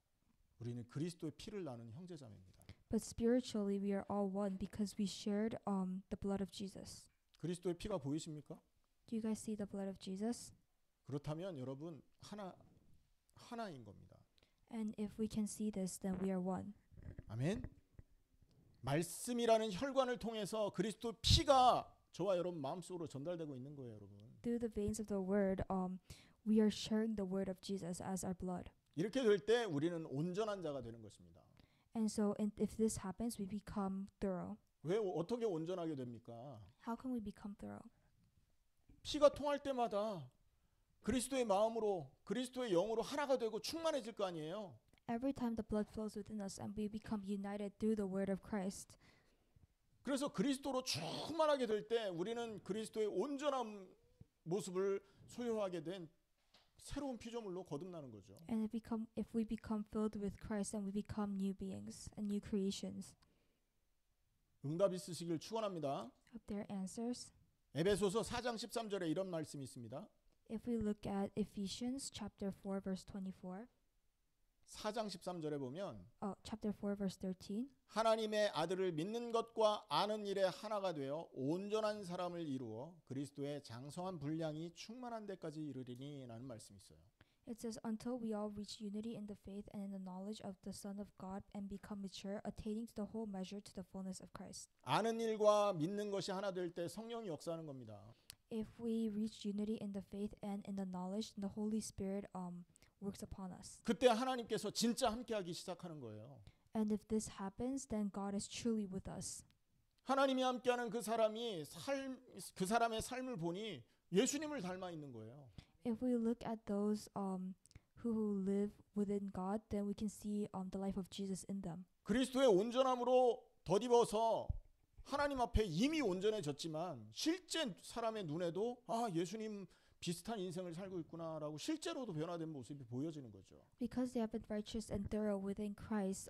우리는 그리스도의 피를 나눈 형제자매입니다. But spiritually we are all one because we shared the blood of Jesus. 그리스도의 피가 보이십니까? Do you guys see the blood of Jesus? 그렇다면 여러분 하나인 겁니다. And if we can see this, then we are one. 아멘. 말씀이라는 혈관을 통해서 그리스도 피가 저와 여러분 마음속으로 전달되고 있는 거예요, 여러분. Through the veins of the word, we are sharing the word of Jesus as our blood. 이렇게 될 때 우리는 온전한 자가 되는 것입니다. And so if this happens, we become thorough. 왜 어떻게 온전하게 됩니까? How can we become thorough? 피가 통할 때마다 그리스도의 마음으로 그리스도의 영으로 하나가 되고 충만해질 거 아니에요. Every time the blood flows within us and we become united through the word of Christ. 그래서 그리스도로 충만하게 될 때 우리는 그리스도의 온전한 모습을 소유하게 된 새로운 피조물로 거듭나는 거죠. And if we become filled with Christ, then we become new beings and new creations. 응답 있으시길 축원합니다. Hope there are answers. 에베소서 4장 13절에 이런 말씀이 있습니다. If we look at Ephesians chapter 4 verse 24. 4장 13절에 보면 chapter 4 verse 13. 하나님의 아들을 믿는 것과 아는 일에 하나가 되어 온전한 사람을 이루어 그리스도의 장성한 분량이 충만한 데까지 이르리니 라는 말씀이 있어요. It says, until we all reach unity in the faith and in the knowledge of the Son of God and become mature, attaining to the whole measure to the fullness of Christ. 아는 일과 믿는 것이 하나 될 때 성령이 역사하는 겁니다. If we reach unity in the faith and in the knowledge, then the Holy Spirit works upon us. 그때 하나님께서 진짜 함께하기 시작하는 거예요. And if this happens, then God is truly with us. 하나님이 함께하는 그 사람이 그 사람의 삶을 보니 예수님을 닮아 있는 거예요. If we look at those who live within God, then we can see the life of Jesus in them. 그리스도의 온전함으로 덧입어서 하나님 앞에 이미 온전해졌지만 실제 사람의 눈에도 예수님 비슷한 인생을 살고 있구나라고 실제로도 변화된 모습이 보여지는 거죠. Because they have been righteous and thorough within Christ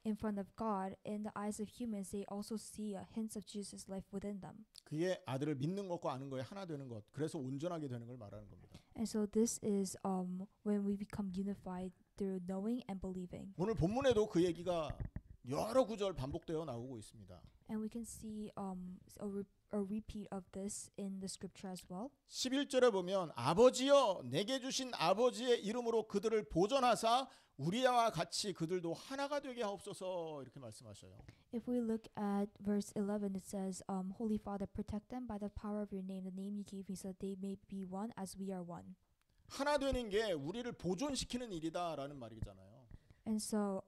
in front of God, in the eyes of humans, they also see hints of Jesus' life within them. 그게 아들을 믿는 것과 아는 거에 하나 되는 것. 그래서 온전하게 되는 걸 말하는 겁니다. And so this is when we become unified through knowing and believing. 오늘 본문에도 그 얘기가 여러 구절 반복되어 나오고 있습니다. And we can see a repeat of this in the scripture as well. 11절에 보면 아버지여 내게 주신 아버지의 이름으로 그들을 보존하사 우리와 같이 그들도 하나가 되게 하옵소서 이렇게 말씀하셔요. If we look at verse 11, it says, Holy Father, protect them by the power of your name, the name you gave me, so that they may be one as we are one. 하나 되는 게 우리를 보존시키는 일이다라는 말이잖아요. And so,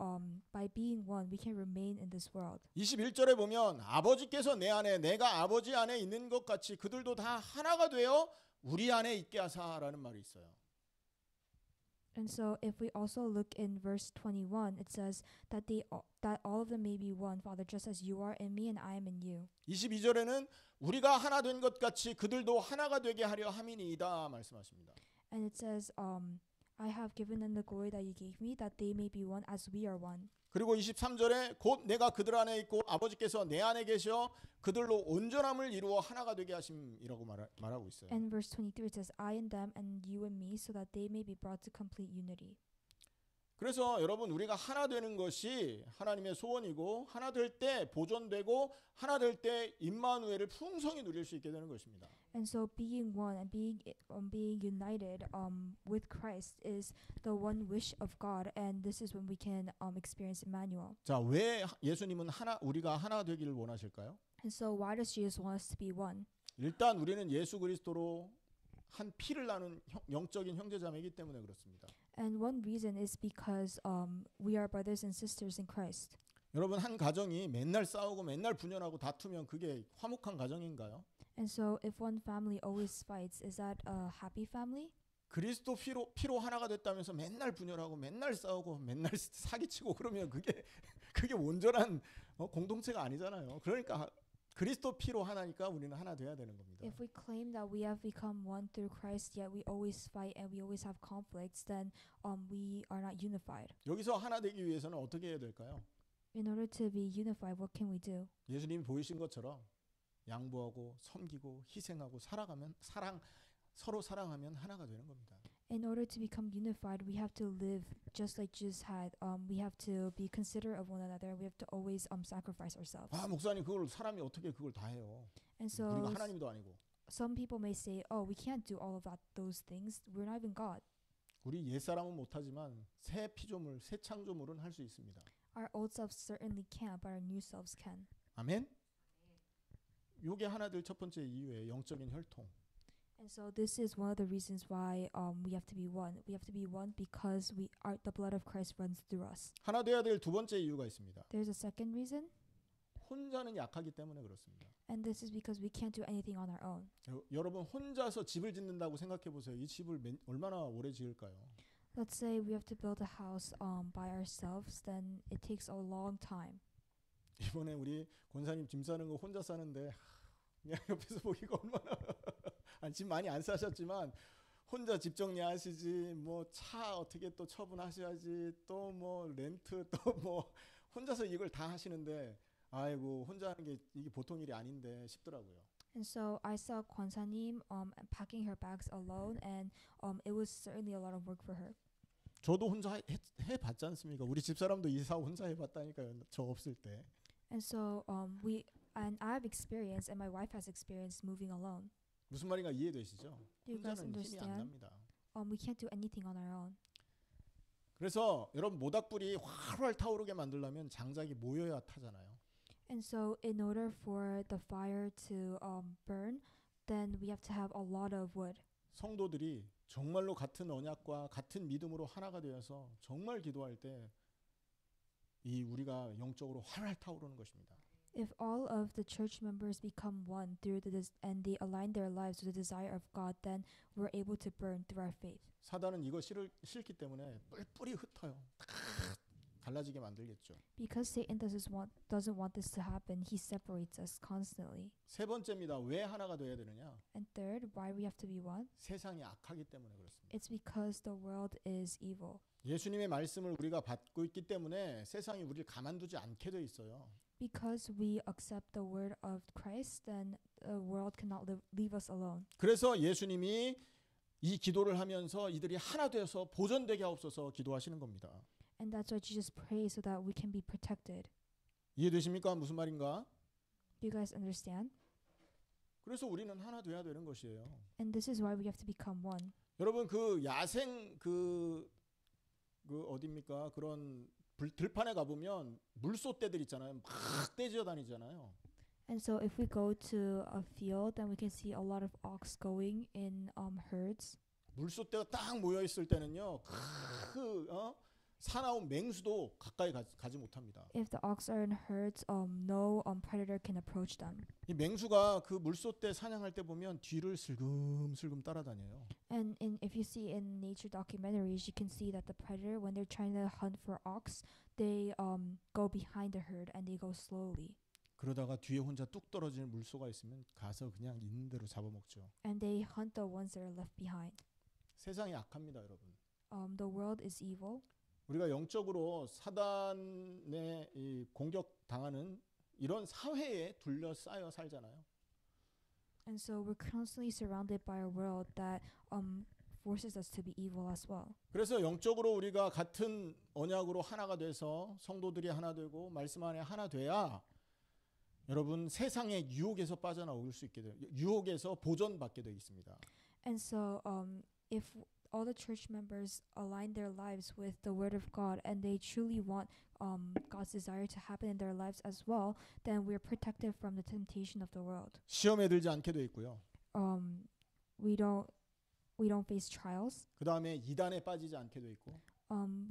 by being one, we can remain in this world. 21절에 보면 아버지께서 내 안에 내가 아버지 안에 있는 것 같이 그들도 다 하나가 되어 우리 안에 있게 하사라는 말이 있어요. And so, if we also look in verse 21, it says that that all of them may be one, Father, just as you are in me and I am in you. 22절에는 우리가 하나 된 것 같이 그들도 하나가 되게 하려 함이니이다 말씀하십니다. And it says, I have given them the glory that you gave me, that they may be one as we are one. 그리고 23절에 곧 내가 그들 안에 있고 아버지께서 내 안에 계셔 그들로 온전함을 이루어 하나가 되게 하심이라고 말하고 있어요. And verse 23 it says, I and them and you and me, so that they may be brought to complete unity. 그래서 여러분 우리가 하나 되는 것이 하나님의 소원이고 하나 될 때 보존되고 하나 될 때 임마누엘을 풍성히 누릴 수 있게 되는 것입니다. And so being one and being united with Christ is the one wish of God, and this is when we can experience Emmanuel. 자, 왜 예수님은 우리가 하나 되기를 원하실까요? And so why does Jesus want us to be one? 일단 우리는 예수 그리스도로 한 피를 나눈 영적인 형제자매이기 때문에 그렇습니다. And one reason is because we are brothers and sisters in Christ. 여러분 한 가정이 맨날 싸우고 맨날 분열하고 다투면 그게 화목한 가정인가요? And so if one family always fights, is that a happy family? 그리스도 피로 하나가 됐다면서 맨날 분열하고 맨날 싸우고 맨날 사기치고 그러면 그게 온전한 공동체가 아니잖아요. 그러니까 그리스도 피로 하나니까 우리는 하나 돼야 되는 겁니다. If we claim that we have become one through Christ, yet we always fight and we always have conflicts, then we are not unified. 여기서 하나 되기 위해서는 어떻게 해야 될까요? In order to be unified, what can we do? 예수님이 보이신 것처럼 양보하고 섬기고 희생하고 서로 사랑하면 하나가 되는 겁니다. In order to become unified, we have to live just like Jesus had. We have to be considerate of one another. We have to always sacrifice ourselves. 아 목사님 그걸 사람이 어떻게 그걸 다 해요? And so 우리가 하나님도 아니고. some people may say, "Oh, we can't do all of those things. We're not even God." 우리 옛사람은 못하지만 새 피조물, 새 창조물은 할 수 있습니다. Our old selves certainly can't, but our new selves can. 아멘. 요게 하나 될 첫 번째 이유예요. 영적인 혈통. And so this is one of the reasons why we have to be one. We have to be one because the blood of Christ runs through us. 하나 돼야 될 두 번째 이유가 있습니다. There's a second reason, 혼자는 약하기 때문에 그렇습니다. and this is because we can't do anything on our own. 여러분 혼자서 집을 짓는다고 생각해 보세요. 이 집을 얼마나 오래 지을까요? Let's say we have to build a house by ourselves, then it takes a long time. 이번에 우리 권사님 짐 싸는 거 혼자 싸는데 그냥 옆에서 보기가 얼마나 집 많이 안 싸셨지만 혼자 집 정리하시지 뭐 차 어떻게 또 처분하셔야지 또 뭐 렌트 또 뭐 혼자서 이걸 다 하시는데 아이고 혼자 하는 게 이게 보통 일이 아닌데 싶더라고요. And so I saw Kwansa님 packing her bags alone, and it was certainly a lot of work for her. 저도 혼자 해봤지 않습니까? 우리 집사람도 이사 혼자 해봤다니까요. 저 없을 때. And so I've experienced, and my wife has experienced moving alone. 무슨 말인가 이해되시죠? Do you guys 혼자는 힘이 안 understand? 납니다. We can't do anything on our own. 그래서 여러분 모닥불이 활활 타오르게 만들려면 장작이 모여야 타잖아요. And so in order for the fire to burn, then we have to have a lot of wood. 성도들이 정말로 같은 언약과 같은 믿음으로 하나가 되어서 정말 기도할 때 이 우리가 영적으로 활활 타오르는 것입니다. If all of the church members become one through and they align their lives with the desire of God, then we're able to burn through our faith. 사단은 이거 싫기 때문에 뿔뿔이 흩어요. 갈라지게 만들겠죠. Because Satan doesn't want this to happen, he separates us constantly. 세 번째입니다. 왜 하나가 돼야 되느냐? And third, why we have to be one? 세상이 악하기 때문에 그렇습니다. It's because the world is evil. 예수님의 말씀을 우리가 받고 있기 때문에 세상이 우리를 가만두지 않게 돼 있어요. Because we accept the word of Christ, then the world cannot leave us alone. 그래서 예수님이 이 기도를 하면서 이들이 하나 되어서 보존되게 하옵소서 기도하시는 겁니다. And that's why Jesus prays so that we can be protected. 이해되십니까? 무슨 말인가? Do you guys understand? 그래서 우리는 하나 돼야 되는 것이에요. And this is why we have to become one. 여러분 그 야생 그 어딥니까? 그런 들판에 가보면 물소떼들 있잖아요. 막 떼지어 다니잖아요. And so if we go to a field, then we can see a lot of ox going in herds. 물소떼가 딱 모여 있을 때는요. 사나운 맹수도 가까이 가지 못합니다. If the ox are in herds, no predator can approach them. 이 맹수가 그 물소떼 사냥할 때 보면 뒤를 슬금슬금 따라다녀요. And if you see in nature documentaries, you can see that the predator, when they're trying to hunt for ox, they go behind the herd and they go slowly. 그러다가 뒤에 혼자 뚝 떨어지는 물소가 있으면 가서 그냥 있는 대로 잡아먹죠. And they hunt the ones that are left behind. 세상이 악합니다, 여러분. The world is evil. 우리가 영적으로 사단의 이 공격 당하는 이런 사회에 둘러싸여 살잖아요. And so we're constantly surrounded by a world that forces us to be evil as well. 그래서 영적으로 우리가 같은 언약으로 하나가 돼서 성도들이 하나 되고 말씀 안에 하나 돼야 여러분 세상의 유혹에서 빠져나올 수 있게 돼요. 유혹에서 보존받게 되어 있습니다. And so if all the church members align their lives with the word of God and they truly want God's desire to happen in their lives as well, then we're protected from the temptation of the world. 시험에 들지 않게 되어 있고요. We don't face trials. 그다음에 이단에 빠지지 않게 되어 있고.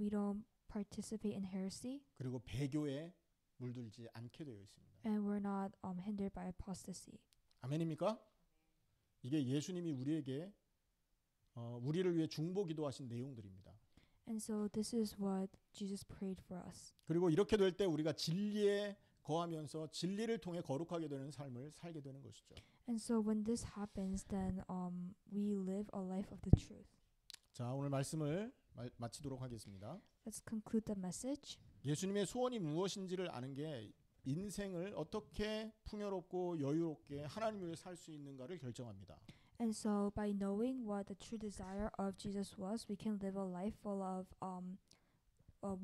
We don't participate in heresy. 그리고 배교에 물들지 않게 되어 있습니다. And we're not hindered by apostasy. 아멘입니까? 이게 예수님이 우리에게 우리를 위해 중보 기도하신 내용들입니다. And so this is what Jesus prayed for us. 그리고 이렇게 될 때 우리가 진리에 거하면서 진리를 통해 거룩하게 되는 삶을 살게 되는 것이죠. And so when this happens, then we live a life of the truth. 자, 오늘 말씀을 마치도록 하겠습니다. Let's conclude the message. 예수님의 소원이 무엇인지를 아는 게 인생을 어떻게 풍요롭고 여유롭게 하나님 위해 살 수 있는가를 결정합니다. And so by knowing what the true desire of Jesus was, we can live a life full of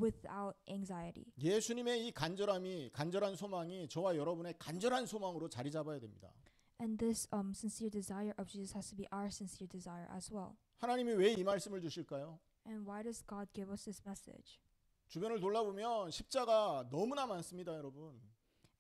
without anxiety. 예수님의 이 간절한 소망이 저와 여러분의 간절한 소망으로 자리 잡아야 됩니다. And this sincere desire of Jesus has to be our sincere desire as well. 하나님이 왜 이 말씀을 주실까요? And why does God give us this message? 주변을 돌아보면 십자가 너무나 많습니다, 여러분.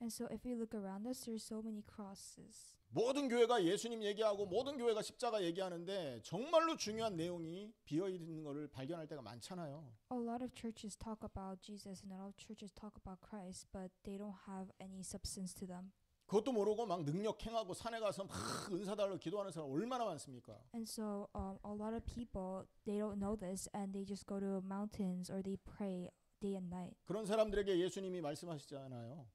And so if we look around us, there's so many crosses. 모든 교회가 예수님 얘기하고 모든 교회가 십자가 얘기하는데 정말로 중요한 내용이 비어 있는 것을 발견할 때가 많잖아요. A lot of churches talk about Jesus and a lot of churches talk about Christ, but they don't have any substance to them. 그것도 모르고 막 능력 행하고 산에 가서 막 은사 달라고 기도하는 사람 얼마나 많습니까? And so a lot of people, they don't know this and they just go to mountains or they pray day and night. 그런 사람들에게 예수님이 말씀하시잖아요.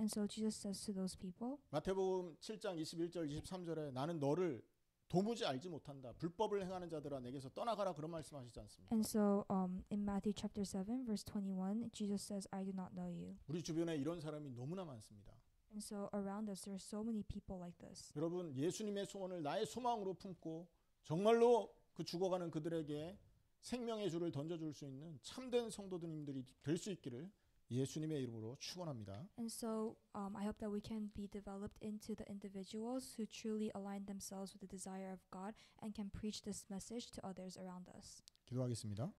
And so Jesus says to those people, 마태복음 7장 21절 23절에 나는 너를 도무지 알지 못한다. 불법을 행하는 자들아 내게서 떠나가라 그런 말씀하시지 않습니까? and so in Matthew chapter 7 verse 21, Jesus says, I do not know you. 우리 주변에 이런 사람이 너무나 많습니다. And so around us there are so many people like this. 여러분 예수님의 소원을 나의 소망으로 품고 정말로 그 죽어가는 그들에게 생명의 줄을 던져줄 수 있는 참된 성도님들이 될 수 있기를 예수님의 이름으로 축원합니다. And so I hope that we can be developed into the individuals who truly align themselves with the desire of God and can preach this message to others around us. 기도하겠습니다.